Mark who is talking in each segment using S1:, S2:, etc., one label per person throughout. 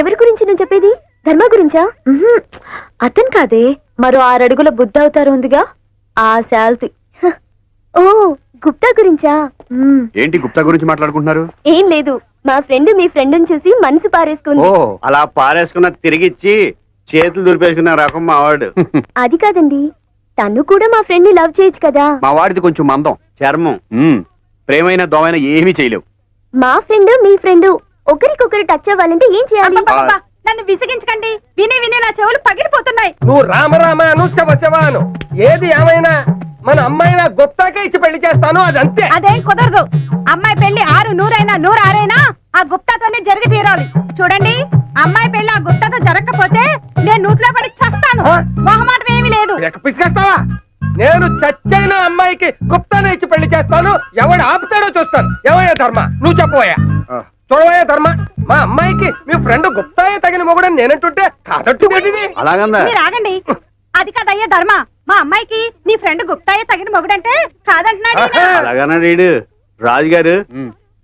S1: ఎవరి గురించి నువ్వు చెప్పేది? ధర్మ గురించా? అతను కాదే, మరో 6 అడుగుల బుద్ధ అవతారం ఉందిగా, ఆ శాల్తి. ఓ గుప్తా గురించా?
S2: ఏంటి గుప్తా గురించి మాట్లాడుకుంటున్నారు?
S1: ఏం లేదు, మా ఫ్రెండ్ మీ ఫ్రెండ్ చూసి మనసు పారేసుకుంది.
S2: అలా పారేసుకున్న తిరిగిచ్చి చేతులు దులిపేసుకున్న రకం మా వాడు.
S1: అది కాదండి, తను కూడా మా ఫ్రెండ్ ని లవ్ చేయొచ్చు కదా.
S2: మా వాడిది కొంచెం మందం చర్మం, ప్రేమైన దోమైనా ఏమీ చేయలేవు.
S1: మా ఫ్రెండ్ మీ ఫ్రెండ్ ఒకరికొకరు టచ్ అవ్వాలంటే ఏం చేయాలి?
S3: నన్ను విసిగించకండి, విని విని నా చెవులు పగిలిపోతున్నాయి.
S4: నువ్వు రామరామ అను శవ శవ అను, ఏది ఏమైనా మన అమ్మాయినా గుప్తాకే ఇచ్చి పెళ్లి చేస్తాను, అది అంతే.
S3: అదేం కుదరదు. అమ్మాయి పెళ్లి 6 100 106 ఆ గుప్తాతోనే జరిగి తీరాలి. చూడండి, అమ్మాయి పెళ్లి ఆ గుప్తాతో జరగకపోతే నేను నూతిలో పడి చస్తాను. మొహమాటం ఏమీ లేదు.
S4: పిసికేస్తావా? నేను చచ్చైన అమ్మాయికి గుప్తానే ఇచ్చి పెళ్లి చేస్తాను, ఎవడు ఆపుతాడో చూస్తాను. ఏమయ్యా ధర్మ, నువ్వు చెప్పబోయా? చూడవయ్యా ధర్మ, మా అమ్మాయికి మీ ఫ్రెండ్ గుప్తాయే తగిన మొగుడని నేనంటుంటే కాదట్టు కొట్టింది.
S2: అలాగందా?
S3: మీరు ఆగండి. అది కాదయ్యా ధర్మ, మా అమ్మాయికి నీ ఫ్రెండ్ గుప్తాయే తగిన మొగుడంటే కాదంటున్నాడు.
S2: అలాగన్నాడు రాజుగారు.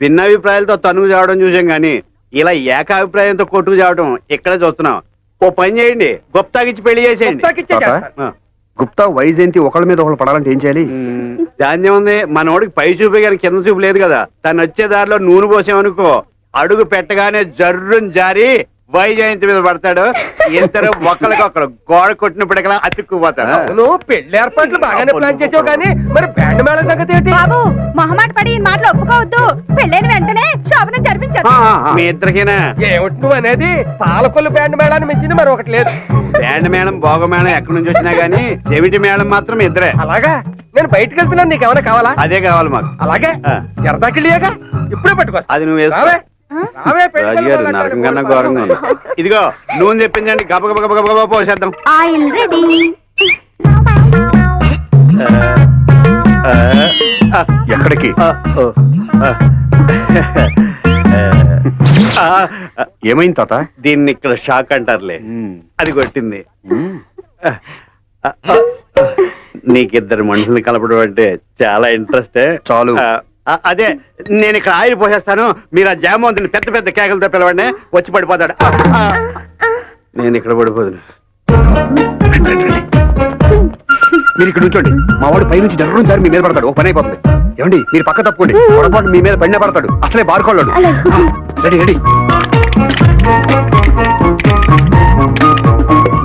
S2: భిన్నాభిప్రాయాలతో తనుగు చావడం చూసాం గాని ఇలా ఏకాభిప్రాయంతో కొట్టుకు చావడం ఇక్కడే చూస్తున్నాం. ఓ పని చేయండి, గుప్తాకిచ్చి పెళ్లి చేసేయండి.
S5: గుప్తా వైజయంతి ఒకళ్ళ మీద ఒకళ్ళు పడాలంటే ఏం చేయాలి?
S2: ధాన్యం ఉంది, మనోడికి పై చూపే కానీ కింద చూపు లేదు కదా. తను వచ్చే దారిలో నూనె పోసామనుకో, అడుగు పెట్టగానే జర్రుని జారి వైజయంతి మీద పడతాడు. ఇద్దరు ఒకరికొకరు గోడ కొట్టిన పిడకలా అతుక్కుపోతాడు.
S4: నువ్వు పెళ్లి ఏర్పాట్లు బాగానే ప్లాన్ చేసావు కానీ మరి బ్యాండ్ మేళ సంగతి ఏంటి?
S3: బాబు, మొహమాట పడి ఈ మాటలు ఒప్పుకోవద్దు. పెళ్ళైన వెంటనే శోభనం జరిపించారు.
S2: మీ ఇద్దరికేనా?
S4: ఏమిటి నువ్వు అనేది? పాలకొల్లు బ్యాండ్ మేళాన్ని మించింది మరి ఒకటి లేదు.
S2: బ్యాండ్ మేళం భోగ మేళం ఎక్కడి నుంచి వచ్చినా గానీ చెవిటి మేళం మాత్రం ఇద్దరే.
S4: అలాగా? నేను బయటకు వెళ్తున్నాను, నీకేమైనా కావాలా?
S2: అదే కావాలి మాకు.
S4: అలాగే సరదాకిళ్ళియాగా ఇప్పుడే పట్టుకో.
S2: అది నువ్వు రాజుగారు నరకం కన్నా ఘోరంగా ఉంది. ఇదిగో నూనె చెప్పించండి, గబ గబ గబ గబ పోసేద్దాం.
S1: Oil ready.
S5: ఎక్కడికి? ఏమైంది తాత?
S2: దీన్ని ఇక్కడ షాక్ అంటారులే, అది కొట్టింది. నీకిద్దరు మనుషుల్ని కలపడం అంటే చాలా ఇంట్రెస్ట్.
S5: చాలు.
S2: అదే నేను ఇక్కడ ఆయిల్ పోసేస్తాను, మీరు ఆ జామోంతిని పెద్ద పెద్ద కేకలతో పిలవండి, వచ్చి పడిపోతాడు. నేను ఇక్కడ పడిపోదును.
S5: మీరు ఇక్కడ నుంచోండి, మా వాడు పై నుంచి జర్రం సారి మీ మీద పడతాడు. ఓ పని అయిపోతుంది. ఏమండి మీరు పక్క తప్పుకోండి, పొరపాటు మీ మీద పడిన పడతాడు. అసలే బారుకోళ్ళడు. Ready ready.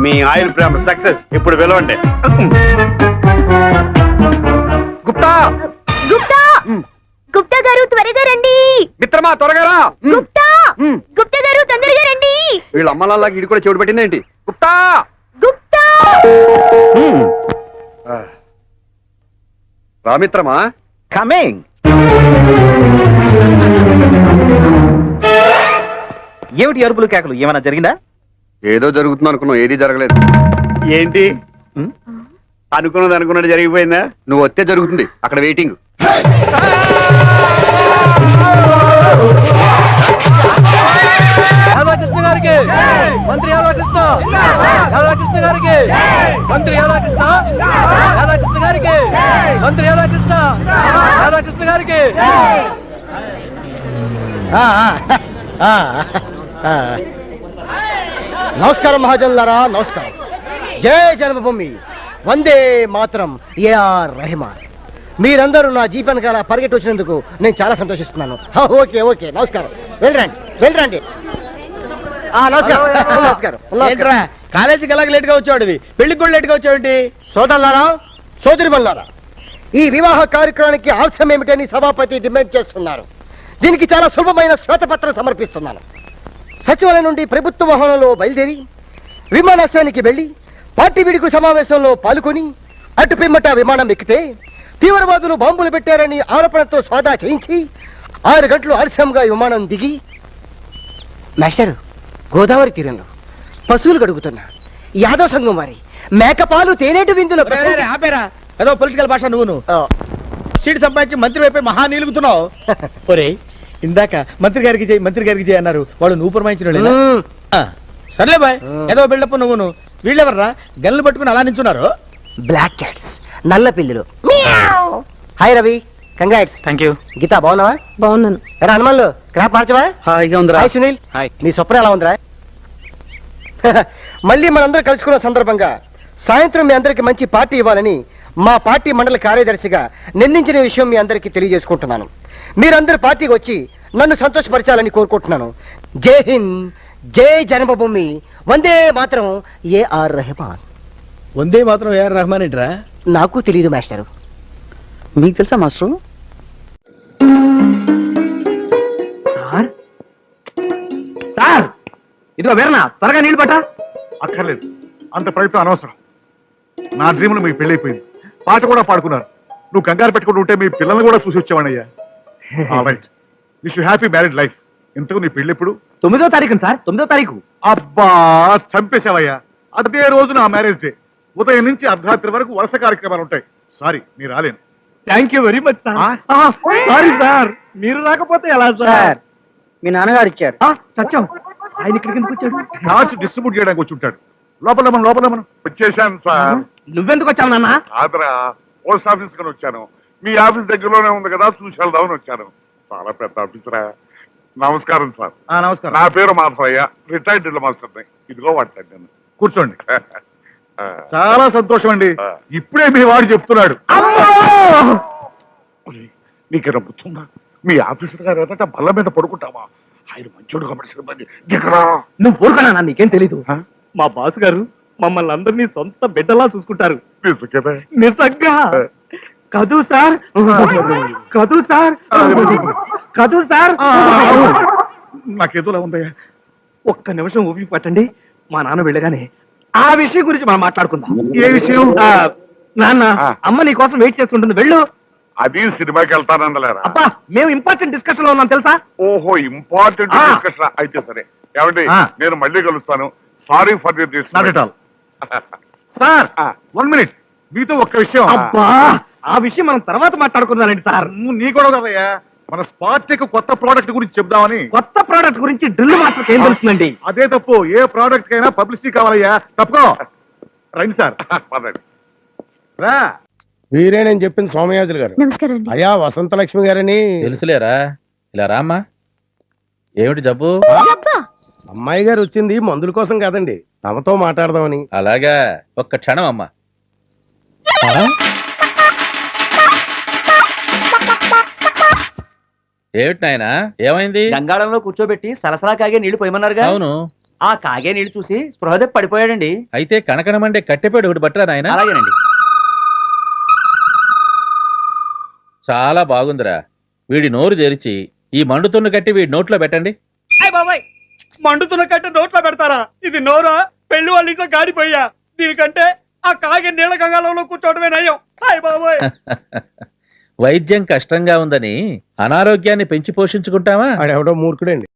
S2: మీ ఆయిల్ ప్రేమ సక్సెస్. ఇప్పుడు పిలవండి.
S4: గుప్తా!
S1: గుప్తా! గుప్తా గారు త్వరగా రండి.
S5: మిత్రమా త్వరగా రా.
S1: గుప్తా! గుప్తా గారు తొందరగా రండి.
S5: వీళ్ళ అమ్మలాగా ఇడి కూడా చెవుడు పెట్టిందేంటి? గుప్తా!
S1: గుప్తా!
S5: రామిత్రమా
S6: కమింగ్. ఏమిటి అరుపులు కేకలు? ఏమైనా జరిగిందా?
S5: ఏదో జరుగుతుంది అనుకున్నావు, ఏది జరగలేదు.
S2: ఏంటి అనుకున్నది జరిగిపోయిందా?
S5: నువ్వు వస్తే జరుగుతుంది, అక్కడ వెయిటింగ్.
S4: యాదవకృష్ణ గారికి మంత్రి, యాదవకృష్ణ, యాదవకృష్ణ గారికి మంత్రి, యాదవకృష్ణ, యాదవకృష్ణ గారికి మంత్రి, యాదవకృష్ణ, యాదవకృష్ణ గారికి.
S7: నమస్కారం మహాజనులారా, నమస్కారం. జై జన్మభూమి, వందే మాత్రం, ఏఆర్ రెహమాన్. మీరందరూ నా జీపన్ కాల పరిగెట్టి వచ్చినందుకు నేను చాలా సంతోషిస్తున్నాను. ఓకే ఓకే, నమస్కారం. వెళ్ళరండి వెళ్ళరండి.
S4: నమస్కారం. కాలేజీకి ఎలాగ లేట్ గా వచ్చాడు, పెళ్లికి కూడా లేట్ గా వచ్చాడు.
S7: సోదరులారా, సోదరిమల్లారా, ఈ వివాహ కార్యక్రమానికి ఆలస్యం ఏమిటని సభాపతి డిమాండ్ చేస్తున్నారు. దీనికి చాలా సులభమైన శ్వేతపత్రం సమర్పిస్తున్నాను. సచివాలయం నుండి ప్రభుత్వ వాహనంలో బయలుదేరి విమానాశ్రయానికి వెళ్లి పార్టీ విడికు సమావేశంలో పాల్గొని అటు పిమ్మట విమానం ఎక్కితే తీవ్రవాదులు బాంబులు పెట్టారని ఆరోపణతో సోదా చేయించి 6 గంటలు ఆలస్యంగా విమానం దిగి మాస్టర్ గోదావరి తీరంలో పశువులు గడుగుతున్నా యాదవ్ సంఘం వారి మేకపాలు తేనేటి విందులో
S4: ఆపేరా, ఏదో పొలిటికల్ భాష. నువ్వు సీట్ సంపాదించి మంత్రి వైపు మహా నీలుగుతున్నావు. ఒరే, ఇందాక మంత్రి గారికి చేయి అన్నారు, వాళ్ళు నువ్వు పురమాయించిన. సర్లే బాయ్, ఏదో బిల్డప్. నువ్వును వీళ్ళెవర్రా గన్లు పట్టుకుని అలా నించున్నారు?
S7: బ్లాక్ క్యాట్స్, నల్ల పిల్లులు. Hi Ravi, congrats.
S6: Thank you.
S7: Geetha బాగున్నావా?
S1: బాగున్నాను.
S7: హనుమాన్లు క్రాప్ మార్చవా?
S6: హాయిగా ఉందిరా.
S7: Hi Sunil,
S6: hi.
S7: నీ స్వప్న ఎలా ఉందిరా? మళ్ళీ మనందరం కలుసుకున్న సందర్భంగా సాయంత్రం మీ అందరికి మంచి పార్టీ ఇవ్వాలని మా పార్టీ మండల కార్యదర్శిగా నిర్ణయించిన విషయం మీ అందరికీ తెలియజేసుకుంటున్నాను. మీరందరూ పార్టీకి వచ్చి నన్ను సంతోషపరచాలని కోరుకుంటున్నాను. జై హింద్, జై జన్మభూమి, వందే మాత్రం, ఏఆర్ రెహమాన్.
S4: వందే మాత్రం ఏఆర్ రెహమాన్ ఏంట్రా?
S7: నాకు తెలియదు మాస్టారు.
S6: మీకు తెలుసా మాస్టర్? సార్ ఇదిగో వేరనా, త్వరగా నీళ్ళు పట్టా.
S8: అక్కర్లేదు, అంత ప్రయత్నం అనవసరం. నా డ్రీమ్లో మీ పెళ్ళైపోయింది, పాట కూడా పాడుకున్నారు. నువ్వు కంగారు పెట్టుకుంటూ ఉంటే మీ పిల్లల్ని కూడా చూసి వచ్చావన్నయ్యా. Right, wish you happy married life. ఇంతకు నీ పెళ్ళి ఎప్పుడు?
S6: 9వ తారీఖు సార్, 9వ తారీఖు.
S8: అబ్బా, చంపేశావయ్యా. అదే రోజు నా మ్యారేజ్ డే. ఉదయం నుంచి అర్ధరాత్రి వరకు వరుస కార్యక్రమాలు ఉంటాయి. సారీ, నీ రాలేను.
S6: Thank you very much sir. Sorry sir, మీరు రాకపోతే ఎలా సార్?
S7: మీ నాన్నగారు ఇచ్చారు.
S6: సత్యం, ఆయన ఇక్కడికి ఎందుకు వచ్చాడు?
S8: కాసు డిస్ట్రిబ్యూట్ చేయడానికి వచ్చి ఉంటాడు. లోపల మనం వచ్చేసాను సార్.
S6: నువ్వెందుకు వచ్చావు నాన్న?
S8: ఆదరా, పోస్ట్ ఆఫీస్ కని వచ్చాను. మీ ఆఫీస్ దగ్గరలోనే ఉంది కదా, చూసి వెళ్దామని వచ్చాను. చాలా పెద్ద ఆఫీసరా. నమస్కారం సార్.
S6: నమస్కారం.
S8: నా పేరు మాధవయ్య, రిటైర్డ్ డ్రిల్ మాస్టర్ని. ఇదిగో వాట్లాడాను. కూర్చోండి. చాలా సంతోషం అండి. ఇప్పుడే మీ వాడు చెప్తున్నాడు. నీకేనా గుర్తుందా? మీ ఆఫీసర్ గారు ఎదట బల్ల మీద పడుకుంటావా? ఆయన మంచోడు కాబట్టి దిగరా.
S6: నువ్వు ఊరుకున్నా, నీకేం తెలీదు. మా బాస్ గారు మమ్మల్ని అందరినీ సొంత బిడ్డలా చూసుకుంటారు.
S8: నిజంగానే?
S6: నిజంగా కదూ సార్, కదూ సార్, కదూ సార్.
S8: నాకేదోలా ఉందయ్యా.
S6: ఒక్క నిమిషం ఊపి పట్టండి. మా నాన్న వెళ్ళగానే ఆ విషయం గురించి మనం మాట్లాడుకుందాం.
S8: ఏ విషయం?
S6: నాన్న, అమ్మ నీ కోసం వెయిట్ చేస్తుంటుంది, వెళ్ళు.
S8: అది సినిమాకి వెళ్తానందలేరా?
S6: అబ్బా, మేము ఇంపార్టెంట్ డిస్కషన్ లో ఉన్నాం తెలుసా?
S8: ఓహో, ఇంపార్టెంట్ డిస్కషన్ అయితే సరే. ఏమండి, నేను మళ్ళీ కలుస్తాను. Sorry for this.
S6: Not at all.
S8: Sir, 1 minute. మీతో ఒక్క విషయం.
S6: అబ్బా, ఆ విషయం మనం తర్వాత మాట్లాడుకుందామండి సార్.
S8: నీ కూడా కదయ్యా, మన స్పార్టెక్ కొత్త ప్రోడక్ట్ గురించి చెప్దామని.
S6: కొత్త ప్రోడక్ట్ గురించి డ్రిల్ మాస్టర్ ఏం తెలుస్తుందండి?
S8: అదే తప్పు, ఏ ప్రోడక్ట్ కైనా పబ్లిసిటీ కావాలయ్యా. తప్పుకో. రండి సార్. పదండి. రా.
S9: వీరే నేను చెప్పింది సోమయాజులు గారు.
S1: నమస్కారం అండి.
S9: అయ్యా వసంతలక్ష్మి గారని.
S10: తెలుసులేరా, ఇలా రామ్మా. ఏమిటి జబ్బు?
S9: అమ్మాయి గారు వచ్చింది మందుల కోసం కాదండి, తమతో మాట్లాడదామని.
S10: అలాగా, ఒక్క క్షణం అమ్మా. ఏమిటి నాయనా, ఏమైంది?
S6: గంగాళంలో కూర్చోబెట్టి సలసలా కాగే నీళ్లు పోయమన్నారుగా.
S10: అవును.
S6: ఆ కాగే నీళ్లు చూసి స్పృహదే పడిపోయాడండి.
S10: అయితే కనకనమండే కట్టెపేడు ఒకటి బట్టరా నాయనా.
S6: అలాగేనండి.
S10: చాలా బాగుందిరా. వీడి నోరు తెరిచి ఈ మండుతున్న కట్టి వీడి నోట్లో పెట్టండి.
S6: అయ్య బాబాయ్, మండుతున్న కట్ట నోట్లో పెడతారా? ఇది నోరా? పెళ్లి వాళ్ళ ఇంట్లో గాడిపోయా. దీనికంటే ఆ కాగే నీళ్ళ గంగాళంలో కూర్చోవడమే నయం. అయ్య బాబాయ్.
S10: వైద్యం కష్టంగా ఉందని అనారోగ్యాన్ని పెంచి పోషించుకుంటావా?
S9: ఆడెవడో మూర్ఖుడండి.